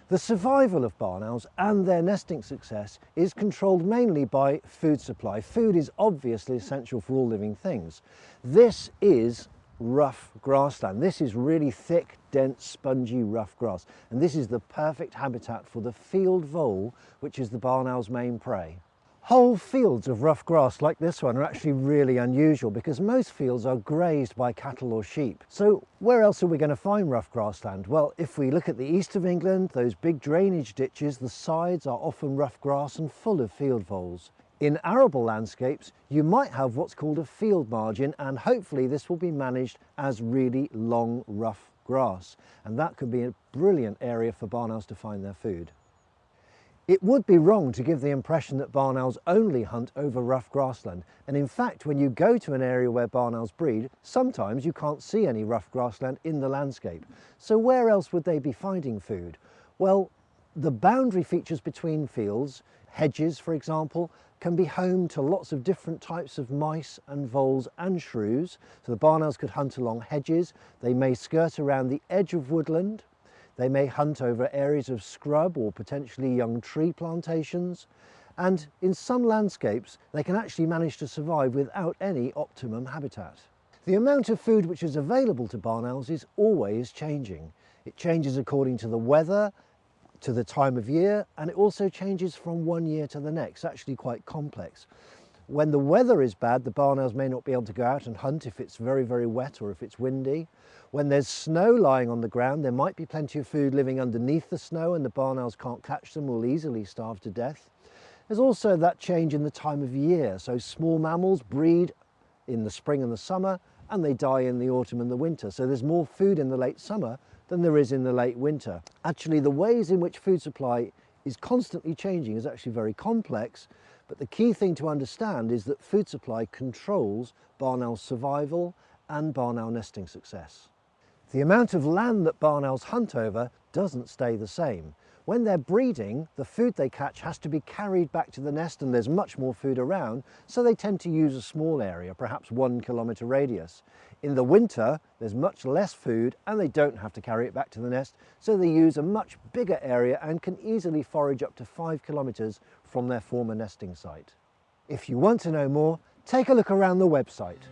The survival of barn owls and their nesting success is controlled mainly by food supply. Food is obviously essential for all living things. This is rough grassland. This is really thick, dense, spongy, rough grass. And this is the perfect habitat for the field vole, which is the barn owl's main prey. Whole fields of rough grass like this one are actually really unusual because most fields are grazed by cattle or sheep. So where else are we going to find rough grassland? Well, if we look at the east of England, those big drainage ditches, the sides are often rough grass and full of field voles. In arable landscapes, you might have what's called a field margin, and hopefully this will be managed as really long, rough grass. And that could be a brilliant area for barn owls to find their food. It would be wrong to give the impression that barn owls only hunt over rough grassland, and in fact when you go to an area where barn owls breed, sometimes you can't see any rough grassland in the landscape. So where else would they be finding food? Well, the boundary features between fields, hedges for example, can be home to lots of different types of mice and voles and shrews. So the barn owls could hunt along hedges, they may skirt around the edge of woodland, they may hunt over areas of scrub or potentially young tree plantations, and in some landscapes they can actually manage to survive without any optimum habitat. The amount of food which is available to barn owls is always changing. It changes according to the weather, to the time of year, and it also changes from one year to the next, actually quite complex. When the weather is bad, the barn owls may not be able to go out and hunt if it's very, very wet or if it's windy. When there's snow lying on the ground, there might be plenty of food living underneath the snow and the barn owls can't catch them, will easily starve to death. There's also that change in the time of year. So small mammals breed in the spring and the summer and they die in the autumn and the winter. So there's more food in the late summer than there is in the late winter. Actually, the ways in which food supply is constantly changing is actually very complex, but the key thing to understand is that food supply controls barn owl survival and barn owl nesting success. The amount of land that barn owls hunt over doesn't stay the same. When they're breeding, the food they catch has to be carried back to the nest and there's much more food around, so they tend to use a small area, perhaps 1 kilometre radius. In the winter, there's much less food and they don't have to carry it back to the nest, so they use a much bigger area and can easily forage up to 5 kilometres from their former nesting site. If you want to know more, take a look around the website.